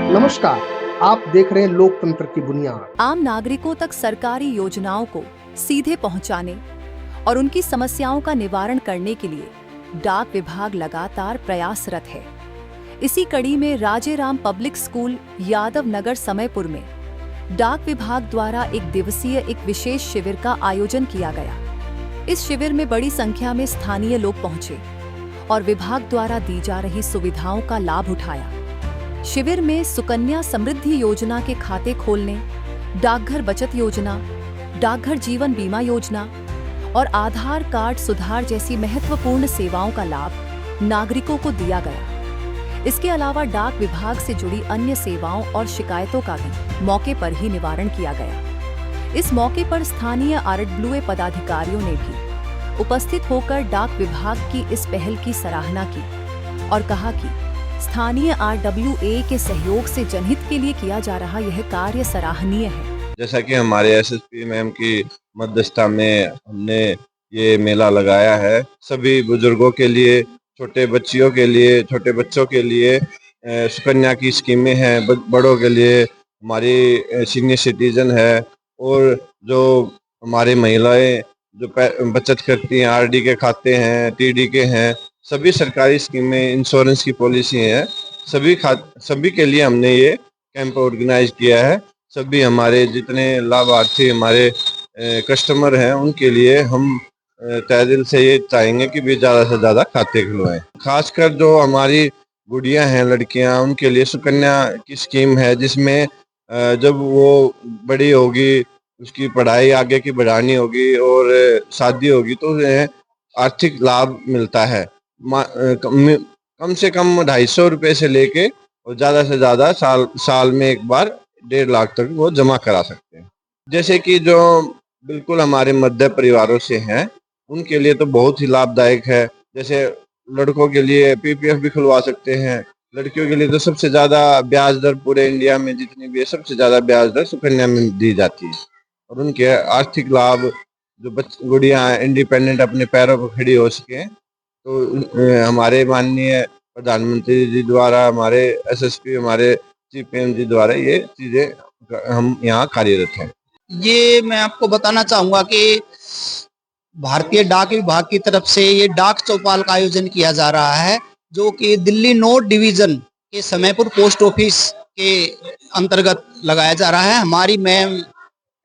नमस्कार, आप देख रहे हैं लोकतंत्र की बुनियाद। आम नागरिकों तक सरकारी योजनाओं को सीधे पहुंचाने और उनकी समस्याओं का निवारण करने के लिए डाक विभाग लगातार प्रयासरत है। इसी कड़ी में राजेराम पब्लिक स्कूल यादव नगर समयपुर में डाक विभाग द्वारा एक दिवसीय एक विशेष शिविर का आयोजन किया गया। इस शिविर में बड़ी संख्या में स्थानीय लोग पहुंचे और विभाग द्वारा दी जा रही सुविधाओं का लाभ उठाया। शिविर में सुकन्या समृद्धि योजना के खाते खोलने, डाकघर बचत योजना, डाकघर जीवन बीमा योजना और आधार कार्ड सुधार जैसी महत्वपूर्ण सेवाओं का लाभ नागरिकों को दिया गया। इसके अलावा डाक विभाग से जुड़ी अन्य सेवाओं और शिकायतों का भी मौके पर ही निवारण किया गया। इस मौके पर स्थानीय आरडब्ल्यूए पदाधिकारियों ने भी उपस्थित होकर डाक विभाग की इस पहल की सराहना की और कहा कि स्थानीय आरडब्ल्यूए के सहयोग से जनहित के लिए किया जा रहा यह कार्य सराहनीय है। जैसा कि हमारे एसएसपी मैम की मध्यस्थता में हमने ये मेला लगाया है, सभी बुजुर्गों के लिए, छोटे बच्चियों के लिए, छोटे बच्चों के लिए सुकन्या की स्कीमें हैं, बड़ों के लिए हमारी सीनियर सिटीजन है और जो हमारी महिलाएं जो बचत करती हैं, आरडी के खाते हैं, टीडी के हैं, सभी सरकारी स्कीमें, इंश्योरेंस की पॉलिसी है, सभी के लिए हमने ये कैंप ऑर्गेनाइज किया है। सभी हमारे जितने लाभार्थी हमारे कस्टमर हैं उनके लिए हम तहे दिल से ये चाहेंगे कि भी ज़्यादा से ज़्यादा खाते खुलवाएं। खासकर जो हमारी गुड़ियां हैं, लड़कियां, उनके लिए सुकन्या की स्कीम है जिसमें जब वो बड़ी होगी, उसकी पढ़ाई आगे की बढ़ानी होगी और शादी होगी तो उन्हें आर्थिक लाभ मिलता है। कम से कम 250 रुपये से लेके और ज़्यादा से ज़्यादा साल में एक बार 1.5 लाख तक वो जमा करा सकते हैं। जैसे कि जो बिल्कुल हमारे मध्य परिवारों से हैं उनके लिए तो बहुत ही लाभदायक है। जैसे लड़कों के लिए पीपीएफ भी खुलवा सकते हैं, लड़कियों के लिए तो सबसे ज़्यादा ब्याज दर पूरे इंडिया में जितनी भी है सबसे ज़्यादा ब्याज दर सुकन्या में दी जाती है और उनके आर्थिक लाभ जो गुड़ियाँ इंडिपेंडेंट अपने पैरों पर खड़ी हो सकें, तो हमारे माननीय प्रधानमंत्री जी द्वारा, हमारे एसएसपी, हमारे सीपीएम जी द्वारा ये चीजें हम यहाँ कार्यरत हैं। ये मैं आपको बताना चाहूंगा कि भारतीय डाक विभाग की तरफ से ये डाक चौपाल का आयोजन किया जा रहा है, जो कि दिल्ली नॉर्थ डिवीजन के समयपुर पोस्ट ऑफिस के अंतर्गत लगाया जा रहा है। हमारी ma'am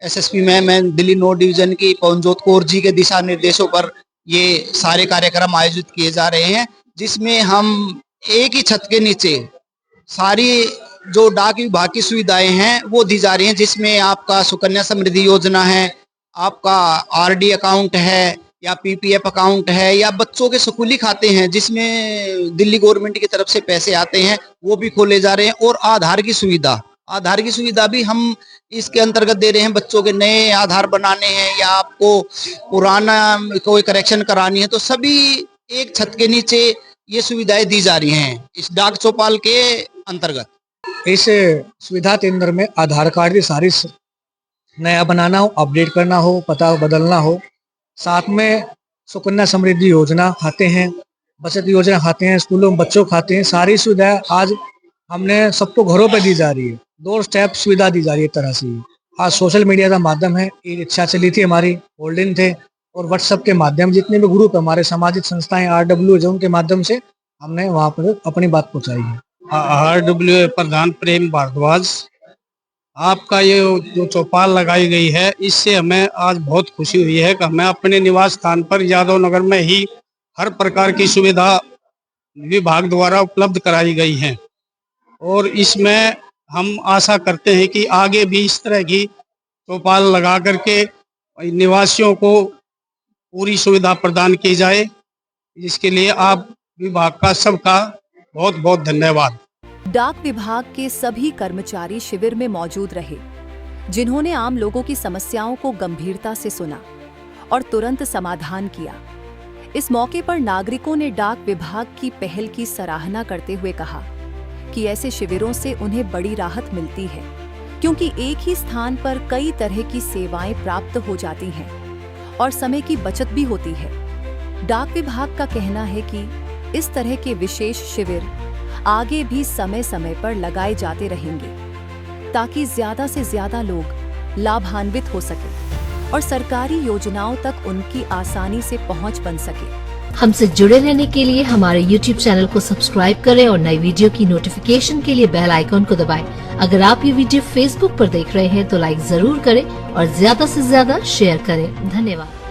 SSP ma'am Delhi north division की पवनजोत कौर जी के दिशा निर्देशों पर ये सारे कार्यक्रम आयोजित किए जा रहे हैं, जिसमें हम एक ही छत के नीचे सारी जो डाक विभाग की सुविधाएं हैं वो दी जा रही हैं, जिसमें आपका सुकन्या समृद्धि योजना है, आपका आरडी अकाउंट है या पीपीएफ अकाउंट है या बच्चों के स्कूली खाते हैं जिसमें दिल्ली गवर्नमेंट की तरफ से पैसे आते हैं वो भी खोले जा रहे हैं। और आधार की सुविधा भी हम इसके अंतर्गत दे रहे हैं। बच्चों के नए आधार बनाने हैं या आपको पुराना कोई करेक्शन करानी है तो सभी एक छत के नीचे ये सुविधाएं दी जा रही हैं इस डाक चौपाल के अंतर्गत। इस सुविधा के अंदर में आधार कार्ड की सारी नया बनाना हो, अपडेट करना हो, पता बदलना हो, साथ में सुकन्या समृद्धि योजना खाते हैं, बचत योजना खाते हैं, स्कूलों में बच्चों खाते हैं, सारी सुविधाएं आज हमने सबको घरों पे दी जा रही है। 2 स्टेप सुविधा दी जा रही है। एक तरह से आज सोशल मीडिया का माध्यम है, ई रिक्शा चली थी हमारी, होल्डिंग थे और व्हाट्सएप के माध्यम जितने भी ग्रुप हमारे सामाजिक संस्थाएं आरडब्ल्यू जोन के माध्यम से हमने वहां पर अपनी बात पहुंचाई है। आरडब्ल्यू प्रधान प्रेम भारद्वाज, आपका ये जो चौपाल लगाई गई है इससे हमें आज बहुत खुशी हुई है कि हमें अपने निवास स्थान पर यादव नगर में ही हर प्रकार की सुविधा विभाग द्वारा उपलब्ध कराई गई है और इसमें हम आशा करते हैं कि आगे भी इस तरह की चौपाल लगा करके निवासियों को पूरी सुविधा प्रदान की जाए। इसके लिए आप विभाग का सबका बहुत बहुत धन्यवाद। डाक विभाग के सभी कर्मचारी शिविर में मौजूद रहे, जिन्होंने आम लोगों की समस्याओं को गंभीरता से सुना और तुरंत समाधान किया। इस मौके पर नागरिकों ने डाक विभाग की पहल की सराहना करते हुए कहा कि ऐसे शिविरों से उन्हें बड़ी राहत मिलती है, क्योंकि एक ही स्थान पर कई तरह की सेवाएं प्राप्त हो जाती हैं और समय की बचत भी होती है। डाक विभाग का कहना है कि इस तरह के विशेष शिविर आगे भी समय समय पर लगाए जाते रहेंगे ताकि ज्यादा से ज्यादा लोग लाभान्वित हो सके और सरकारी योजनाओं तक उनकी आसानी से पहुंच बन सके। हमसे जुड़े रहने के लिए हमारे YouTube चैनल को सब्सक्राइब करें और नई वीडियो की नोटिफिकेशन के लिए बेल आइकॉन को दबाएं। अगर आप ये वीडियो Facebook पर देख रहे हैं तो लाइक जरूर करें और ज्यादा से ज्यादा शेयर करें। धन्यवाद।